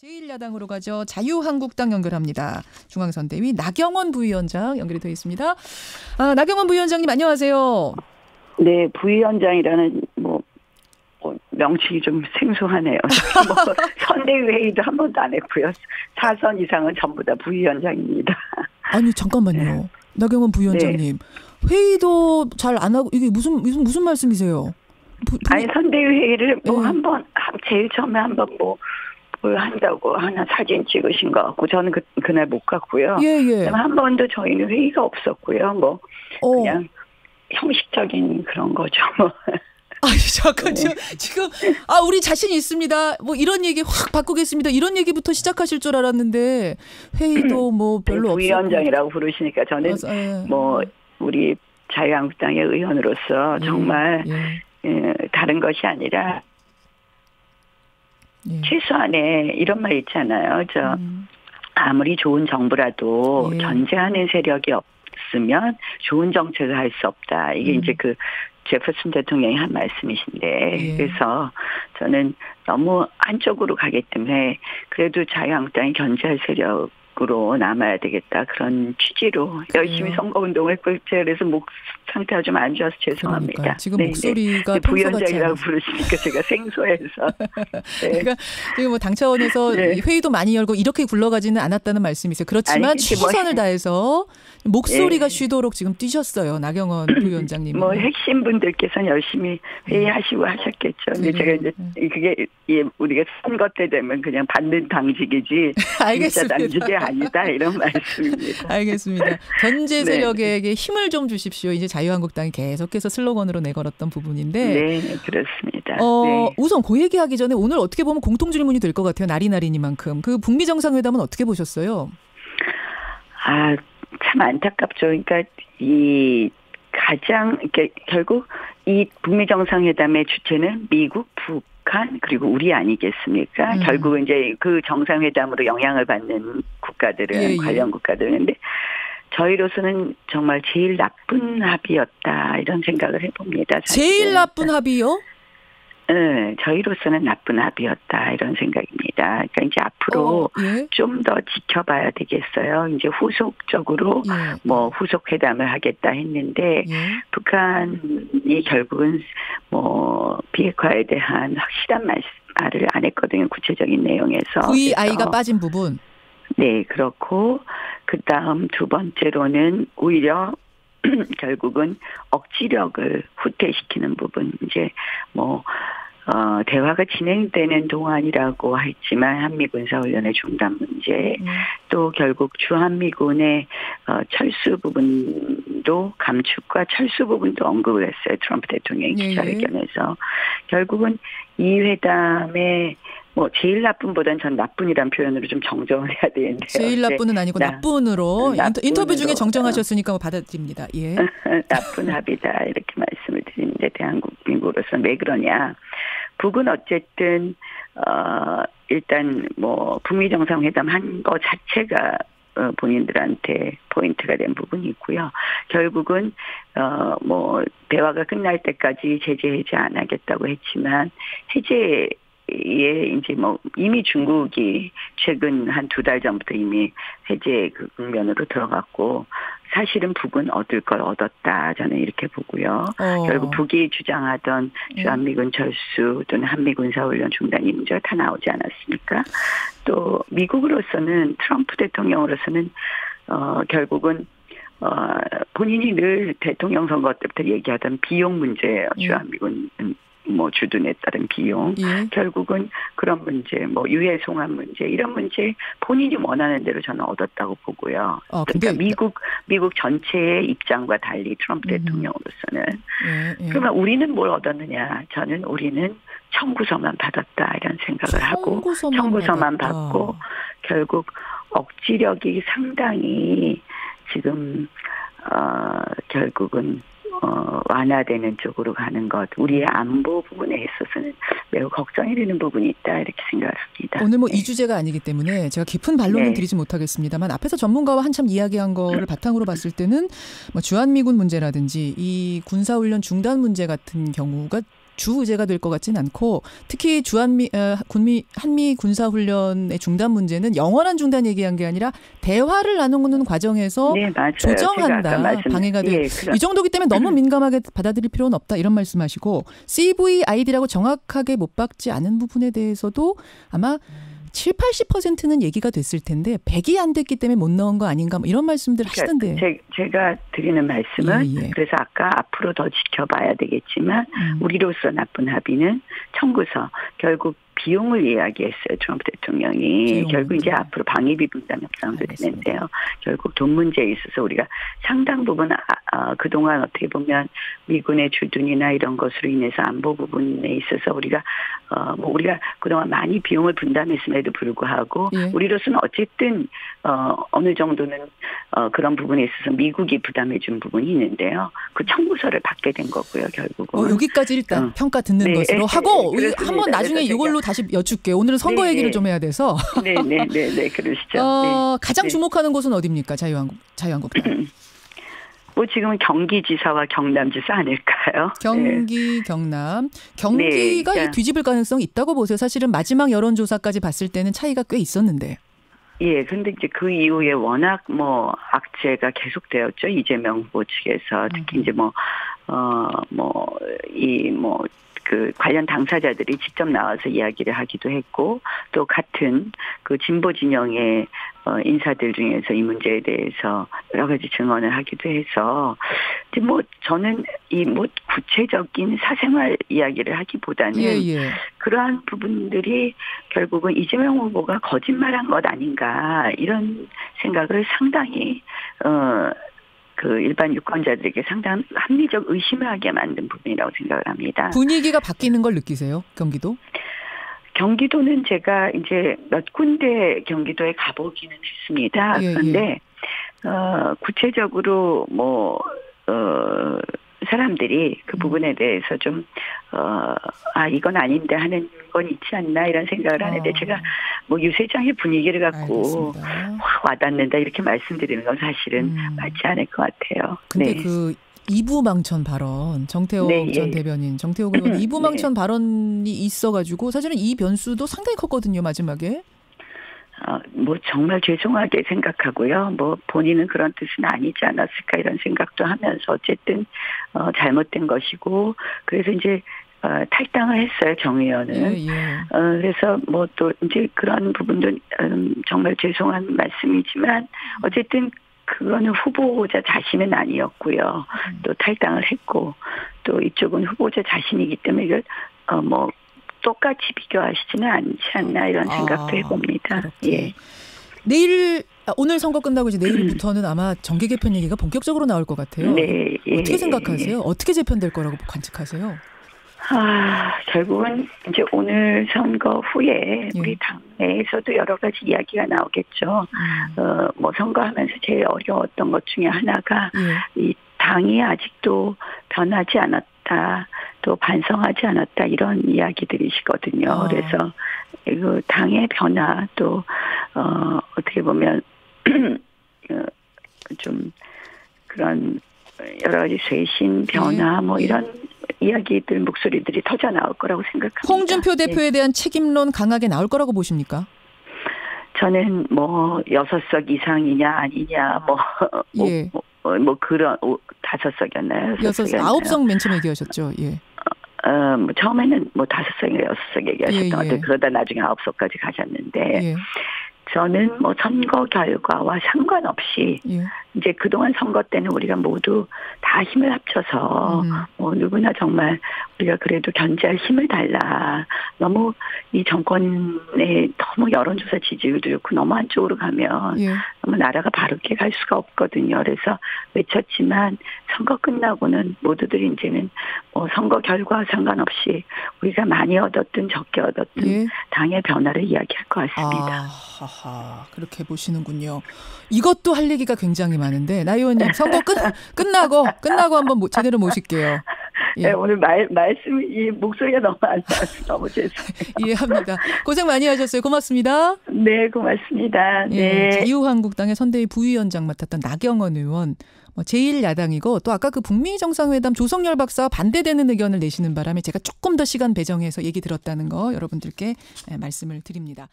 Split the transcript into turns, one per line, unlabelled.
제1야당으로 가죠. 자유한국당 연결합니다. 중앙선대위 나경원 부위원장 연결이 되어 있습니다. 나경원 부위원장님 안녕하세요.
네, 부위원장이라는 명칭이 좀 생소하네요. 선대위 회의도 한 번도 안 했고요. 4선 이상은 전부 다 부위원장입니다.
아니 잠깐만요. 네. 나경원 부위원장님 네. 회의도 잘 안 하고 이게 무슨 말씀이세요?
아니 선대위 회의를 한번 제일 처음에 한번 뭘 한다고 하나 사진 찍으신 것 같고 저는 그날 못 갔고요.
예.
한 번도 저희는 회의가 없었고요. 그냥 형식적인 그런 거죠.
아니 잠깐 지금 우리 자신 있습니다. 이런 얘기 확 바꾸겠습니다. 이런 얘기부터 시작하실 줄 알았는데 회의도 별로 없었고.
부위원장이라고 부르시니까 저는 우리 자유한국당의 의원으로서 정말 다른 것이 아니라 최소한의 이런 말 있잖아요. 아무리 좋은 정부라도 견제하는 세력이 없으면 좋은 정책을 할 수 없다. 이게 이제 그 제퍼슨 대통령이 한 말씀이신데 그래서 저는 너무 한쪽으로 가기 때문에 그래도 자유한국당이 견제할 세력으로 남아야 되겠다. 그런 취지로 열심히 선거운동을 했고 그래서 목 상태가 좀 안 좋아서 죄송합니다.
그러니까 지금 목소리가
부위원장이라고 부르시니까 제가 생소해서.
그러니까 지금 당 차원에서 회의도 많이 열고 이렇게 굴러가지는 않았다는 말씀이세요. 그렇지만 최선을 다해서 목소리가 쉬도록 지금 뛰셨어요. 나경원 부위원장님.
핵심 분들께서는 열심히 회의하시고 하셨겠죠. 근데 제가 이제 그게 우리가 선거 때 되면 그냥 받는 당직이지 진짜 당직이 아니다 이런 말씀입니다.
알겠습니다. 견제 세력에게 힘을 좀 주십시오. 이제 자유한국당이 계속해서 슬로건으로 내걸었던 부분인데.
네, 그렇습니다.
우선 그 얘기하기 전에 오늘 어떻게 보면 공통 질문이 될 것 같아요. 나리나리니만큼. 그 북미 정상회담은 어떻게 보셨어요?
참 안타깝죠. 그러니까 결국 이 북미 정상회담의 주체는 미국, 북한 그리고 우리 아니겠습니까? 결국은 이제 그 정상회담으로 영향을 받는 국가들은 관련 국가들인데 저희로서는 정말 제일 나쁜 합의였다 이런 생각을 해봅니다. 사실은.
제일 나쁜 합의요?
네, 저희로서는 나쁜 합의였다 이런 생각입니다. 그러니까 이제 앞으로 좀 더 지켜봐야 되겠어요. 이제 후속적으로 후속 회담을 하겠다 했는데 북한이 결국은 비핵화에 대한 확실한 말을 안 했거든요. 구체적인 내용에서.
VI가 빠진 부분.
네, 그렇고 그다음 두 번째로는 오히려 결국은 억지력을 후퇴시키는 부분 이제 대화가 진행되는 동안이라고 했지만 한미 군사훈련의 중단 문제 또 결국 주한미군의 철수 부분도 감축과 철수 부분도 언급을 했어요. 트럼프 대통령이 기자회견에서 결국은 이 회담에 제일 나쁜보다는 전 나쁜이란 표현으로 좀 정정을 해야 되는데요.
제일 나쁜은 아니고 나쁜으로 인터뷰 중에 정정하셨으니까 받아들입니다. 예.
나쁜 합의다 이렇게 말씀을 드리는데 대한민국으로서는 왜 그러냐. 북은 어쨌든 일단 북미 정상회담 한 거 자체가 본인들한테 포인트가 된 부분이 있고요. 결국은 대화가 끝날 때까지 제재 해제 안 하겠다고 했지만 해제 이제 이미 중국이 최근 한 2달 전부터 이미 해제 그 국면으로 들어갔고 사실은 북은 얻을 걸 얻었다 저는 이렇게 보고요. 결국 북이 주장하던 주한미군 철수 또는 한미군사훈련 중단 이 문제가 다 나오지 않았습니까? 또 미국으로서는 트럼프 대통령으로서는 결국은 본인이 늘 대통령 선거 때부터 얘기하던 비용 문제예요. 주한미군 주둔에 따른 비용, 결국은 그런 문제, 유해 송환 문제 이런 문제 본인이 원하는 대로 저는 얻었다고 보고요. 그러니까 미국 전체의 입장과 달리 트럼프 대통령으로서는 그러면 우리는 뭘 얻었느냐? 우리는 청구서만 받았다 이런 생각을 하고 청구서만 받고 결국 억지력이 상당히 지금 결국은 완화되는 쪽으로 가는 것, 우리의 안보 부분에 있어서는 매우 걱정이 되는 부분이 있다 이렇게 생각합니다.
오늘 이 주제가 아니기 때문에 제가 깊은 반론은 드리지 못하겠습니다만 앞에서 전문가와 한참 이야기한 거를 바탕으로 봤을 때는 주한미군 문제라든지 이 군사훈련 중단 문제 같은 경우가 주 의제가 될 것 같진 않고 특히 한미 군사훈련의 중단 문제는 영원한 중단 얘기한 게 아니라 대화를 나누는 과정에서
네,
조정한다. 방해가 돼. 이 정도기 때문에 너무 민감하게 받아들일 필요는 없다. 이런 말씀하시고 CVID라고 정확하게 못 박지 않은 부분에 대해서도 아마 70~80%는 얘기가 됐을 텐데 100이 안 됐기 때문에 못 넣은 거 아닌가 뭐 이런 말씀들 하시던데.
제가 드리는 말씀은 그래서 아까 앞으로 더 지켜봐야 되겠지만 우리로서 나쁜 합의는 청구서 결국 비용을 이야기했어요. 트럼프 대통령이. 결국 이제 앞으로 방위비 분담 협상도 되는데요. 결국 돈 문제에 있어서 우리가 상당 부분 그동안 어떻게 보면 미군의 주둔이나 이런 것으로 인해서 안보 부분에 있어서 우리가 그동안 많이 비용을 분담했음에도 불구하고 우리로서는 어쨌든 어느 정도는 그런 부분에 있어서 미국이 부담해 준 부분이 있는데요. 그 청구서를 받게 된 거고요. 결국은.
여기까지 일단 평가 듣는 것으로 하고 한번 나중에 이걸로 다시 여쭙게. 오늘은 선거 얘기를 좀 해야 돼서.
네, 그러시죠.
가장 주목하는 곳은 어디입니까? 자유한국당.
뭐 지금은 경기지사와 경남지사 아닐까요?
경기, 경남. 경기가 뒤집을 가능성이 있다고 보세요. 사실은 마지막 여론조사까지 봤을 때는 차이가 꽤 있었는데.
예, 근데 이제 그 이후에 워낙 악재가 계속되었죠. 이재명 후보 측에서 특히 이제 그 관련 당사자들이 직접 나와서 이야기를 하기도 했고 또 같은 그 진보 진영의 인사들 중에서 이 문제에 대해서 여러 가지 증언을 하기도 해서 이제 저는 구체적인 사생활 이야기를 하기보다는 그러한 부분들이 결국은 이재명 후보가 거짓말한 것 아닌가 이런 생각을 상당히 그 일반 유권자들에게 상당한 합리적 의심을 하게 만든 부분이라고 생각을 합니다.
분위기가 바뀌는 걸 느끼세요? 경기도?
경기도는 제가 이제 몇 군데 경기도에 가보기는 했습니다. 그런데 구체적으로 사람들이 그 부분에 대해서 좀 이건 아닌데 하는 건 있지 않나 이런 생각을 하는데 제가 유세장의 분위기를 갖고 확 와닿는다 이렇게 말씀드리는 건 사실은 맞지 않을 것 같아요.
근데 그 이부망천 발언 정태욱 전 대변인 정태욱 의원 이부망천 발언이 있어가지고 사실은 이 변수도 상당히 컸거든요. 마지막에.
정말 죄송하게 생각하고요. 본인은 그런 뜻은 아니지 않았을까 이런 생각도 하면서 어쨌든 잘못된 것이고 그래서 이제 탈당을 했어요. 정 의원은. 그래서 또 이제 그런 부분도 정말 죄송한 말씀이지만 어쨌든 그거는 후보자 자신은 아니었고요. 또 탈당을 했고 또 이쪽은 후보자 자신이기 때문에 이걸 똑같이 비교하시지는 않지 않나 이런 생각도 해봅니다. 예.
오늘 선거 끝나고 이제 내일부터는 아마 정계 개편 얘기가 본격적으로 나올 것 같아요.
네.
어떻게 생각하세요? 어떻게 재편될 거라고 관측하세요?
결국은 이제 오늘 선거 후에 우리 당내에서도 여러 가지 이야기가 나오겠죠. 선거하면서 제일 어려웠던 것 중에 하나가 이 당이 아직도 변하지 않았다. 또 반성하지 않았다 이런 이야기들이시거든요. 그래서 그 당의 변화 또 어떻게 보면 좀 그런 여러 가지 쇄신 변화 이런 이야기들 목소리들이 터져 나올 거라고 생각합니다.
홍준표 대표에 대한 책임론 강하게 나올 거라고 보십니까?
저는 6석 이상이냐 아니냐 그런 5석이었나요?
9석 맨 처음 얘기하셨죠.
처음에는 5석인가 6석 얘기하셨던 것 같아요. 그러다 나중에 9석까지 가셨는데 저는 선거 결과와 상관없이 이제 그동안 선거 때는 우리가 모두 다 힘을 합쳐서 누구나 정말 우리가 그래도 견제할 힘을 달라. 너무 이 정권의 너무 여론조사 지지율도 좋고 너무 한쪽으로 가면 너무 나라가 바르게 갈 수가 없거든요. 그래서 외쳤지만 선거 끝나고는 모두들이 이제는 선거 결과와 상관없이 우리가 많이 얻었든 적게 얻었든 당의 변화를 이야기할 것 같습니다.
그렇게 보시는군요. 이것도 할 얘기가 굉장히 많은데 나 의원님 선거 끝나고 한번 제대로 모실게요. 예.
네, 오늘 말씀이 목소리가 너무 안 나와서 너무 죄송해요.
이해합니다. 고생 많이 하셨어요. 고맙습니다.
네, 고맙습니다. 네.
자유한국당의 선대위 부위원장 맡았던 나경원 의원. 제1야당이고 또 아까 그 북미 정상회담 조성열 박사와 반대되는 의견을 내시는 바람에 제가 조금 더 시간 배정해서 얘기 들었다는 거 여러분들께 말씀을 드립니다.